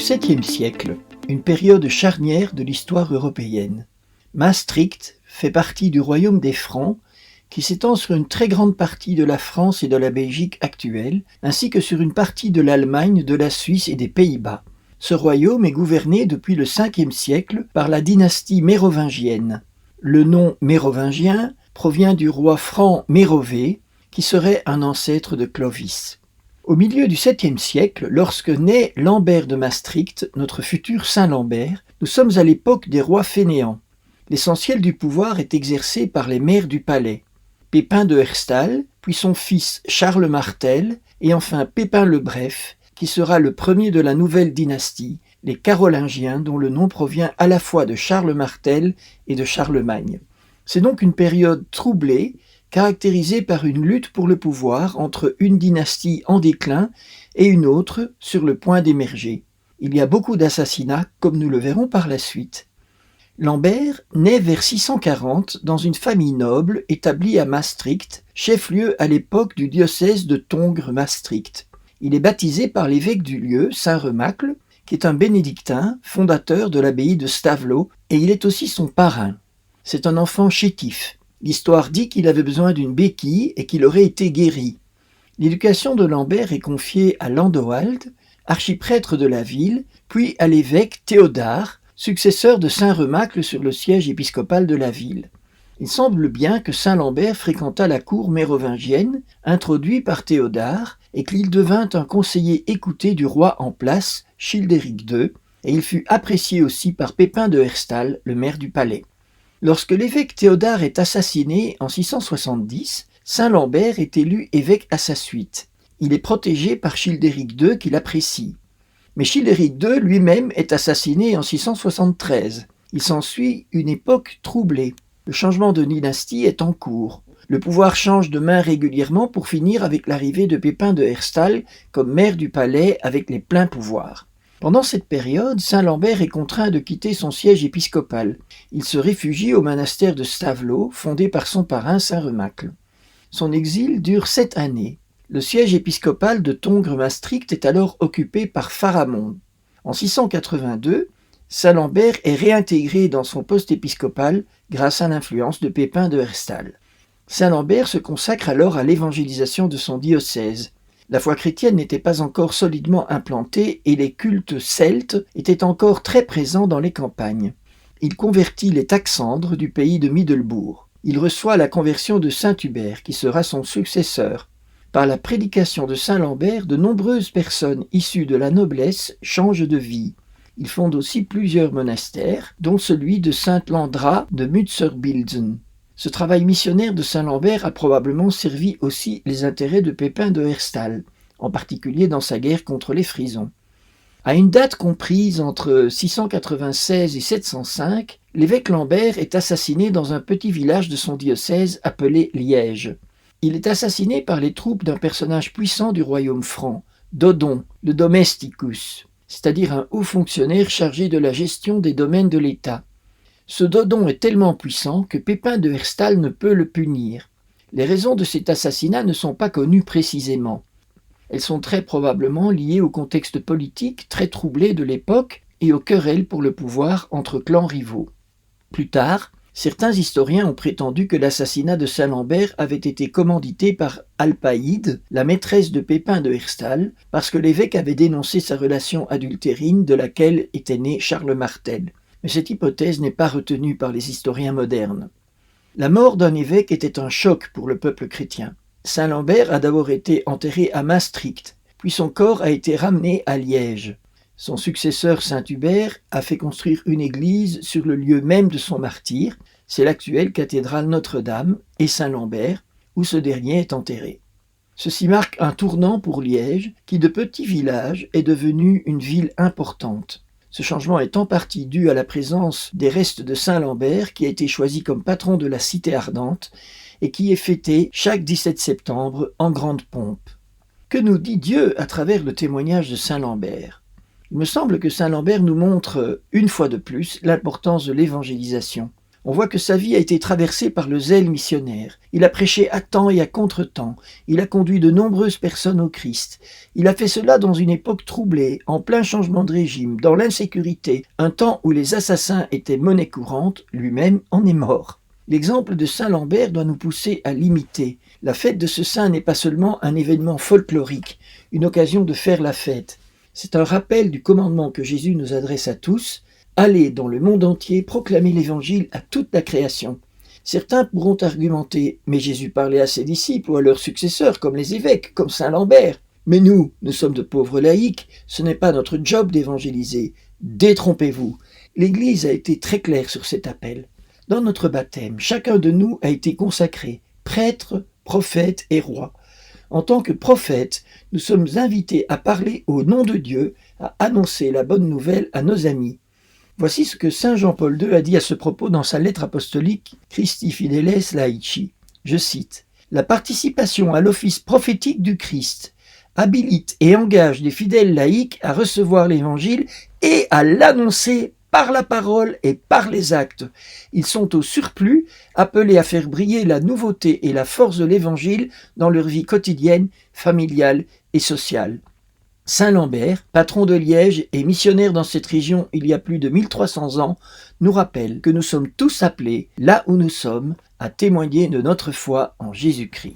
7e siècle, une période charnière de l'histoire européenne. Maastricht fait partie du royaume des Francs, qui s'étend sur une très grande partie de la France et de la Belgique actuelle, ainsi que sur une partie de l'Allemagne, de la Suisse et des Pays-Bas. Ce royaume est gouverné depuis le 5e siècle par la dynastie mérovingienne. Le nom mérovingien provient du roi franc Mérové, qui serait un ancêtre de Clovis. Au milieu du 7e siècle, lorsque naît Lambert de Maastricht, notre futur Saint Lambert, nous sommes à l'époque des rois fainéants. L'essentiel du pouvoir est exercé par les maires du palais. Pépin de Herstal, puis son fils Charles Martel, et enfin Pépin le Bref, qui sera le premier de la nouvelle dynastie, les Carolingiens, dont le nom provient à la fois de Charles Martel et de Charlemagne. C'est donc une période troublée, caractérisée par une lutte pour le pouvoir entre une dynastie en déclin et une autre sur le point d'émerger. Il y a beaucoup d'assassinats, comme nous le verrons par la suite. Lambert naît vers 640 dans une famille noble établie à Maastricht, chef-lieu à l'époque du diocèse de Tongres-Maastricht. Il est baptisé par l'évêque du lieu, saint Remacle, qui est un bénédictin, fondateur de l'abbaye de Stavelot, et il est aussi son parrain. C'est un enfant chétif. L'histoire dit qu'il avait besoin d'une béquille et qu'il aurait été guéri. L'éducation de Lambert est confiée à Landoald, archiprêtre de la ville, puis à l'évêque Théodard, successeur de saint Remacle sur le siège épiscopal de la ville. Il semble bien que saint Lambert fréquenta la cour mérovingienne, introduit par Théodard, et qu'il devint un conseiller écouté du roi en place, Childéric II, et il fut apprécié aussi par Pépin de Herstal, le maire du palais. Lorsque l'évêque Théodard est assassiné en 670, saint Lambert est élu évêque à sa suite. Il est protégé par Childéric II qui l'apprécie. Mais Childéric II lui-même est assassiné en 673. Il s'ensuit une époque troublée. Le changement de dynastie est en cours. Le pouvoir change de main régulièrement pour finir avec l'arrivée de Pépin de Herstal comme maire du palais avec les pleins pouvoirs. Pendant cette période, saint Lambert est contraint de quitter son siège épiscopal. Il se réfugie au monastère de Stavelot, fondé par son parrain saint Remacle. Son exil dure 7 années. Le siège épiscopal de Tongres-Maastricht est alors occupé par Pharamond. En 682, saint Lambert est réintégré dans son poste épiscopal grâce à l'influence de Pépin de Herstal. Saint Lambert se consacre alors à l'évangélisation de son diocèse. La foi chrétienne n'était pas encore solidement implantée et les cultes celtes étaient encore très présents dans les campagnes. Il convertit les Taxandres du pays de Middelbourg. Il reçoit la conversion de saint Hubert, qui sera son successeur. Par la prédication de saint Lambert, de nombreuses personnes issues de la noblesse changent de vie. Il fonde aussi plusieurs monastères, dont celui de sainte Landra de Mutserbilzen. Ce travail missionnaire de saint Lambert a probablement servi aussi les intérêts de Pépin de Herstal, en particulier dans sa guerre contre les Frisons. À une date comprise entre 696 et 705, l'évêque Lambert est assassiné dans un petit village de son diocèse appelé Liège. Il est assassiné par les troupes d'un personnage puissant du royaume franc, Dodon, le domesticus, c'est-à-dire un haut fonctionnaire chargé de la gestion des domaines de l'État. Ce Dodon est tellement puissant que Pépin de Herstal ne peut le punir. Les raisons de cet assassinat ne sont pas connues précisément. Elles sont très probablement liées au contexte politique très troublé de l'époque et aux querelles pour le pouvoir entre clans rivaux. Plus tard, certains historiens ont prétendu que l'assassinat de saint Lambert avait été commandité par Alpaïde, la maîtresse de Pépin de Herstal, parce que l'évêque avait dénoncé sa relation adultérine de laquelle était né Charles Martel. Mais cette hypothèse n'est pas retenue par les historiens modernes. La mort d'un évêque était un choc pour le peuple chrétien. Saint Lambert a d'abord été enterré à Maastricht, puis son corps a été ramené à Liège. Son successeur saint Hubert a fait construire une église sur le lieu même de son martyre, c'est l'actuelle cathédrale Notre-Dame et Saint Lambert, où ce dernier est enterré. Ceci marque un tournant pour Liège, qui de petit village est devenu une ville importante. Ce changement est en partie dû à la présence des restes de saint Lambert, qui a été choisi comme patron de la cité ardente et qui est fêté chaque 17 septembre en grande pompe. Que nous dit Dieu à travers le témoignage de saint Lambert ? Il me semble que saint Lambert nous montre, une fois de plus, l'importance de l'évangélisation. On voit que sa vie a été traversée par le zèle missionnaire. Il a prêché à temps et à contre-temps. Il a conduit de nombreuses personnes au Christ. Il a fait cela dans une époque troublée, en plein changement de régime, dans l'insécurité, un temps où les assassins étaient monnaie courante, lui-même en est mort. L'exemple de Saint Lambert doit nous pousser à l'imiter. La fête de ce saint n'est pas seulement un événement folklorique, une occasion de faire la fête. C'est un rappel du commandement que Jésus nous adresse à tous. Allez dans le monde entier proclamer l'évangile à toute la création. Certains pourront argumenter, mais Jésus parlait à ses disciples ou à leurs successeurs, comme les évêques, comme Saint Lambert. Mais nous sommes de pauvres laïcs, ce n'est pas notre job d'évangéliser. Détrompez-vous. L'Église a été très claire sur cet appel. Dans notre baptême, chacun de nous a été consacré, prêtre, prophète et roi. En tant que prophète, nous sommes invités à parler au nom de Dieu, à annoncer la bonne nouvelle à nos amis. Voici ce que saint Jean-Paul II a dit à ce propos dans sa lettre apostolique Christi Fideles Laici. Je cite : « La participation à l'office prophétique du Christ habilite et engage les fidèles laïcs à recevoir l'Évangile et à l'annoncer par la parole et par les actes. Ils sont au surplus appelés à faire briller la nouveauté et la force de l'Évangile dans leur vie quotidienne, familiale et sociale. » Saint Lambert, patron de Liège et missionnaire dans cette région il y a plus de 1300 ans, nous rappelle que nous sommes tous appelés, là où nous sommes, à témoigner de notre foi en Jésus-Christ.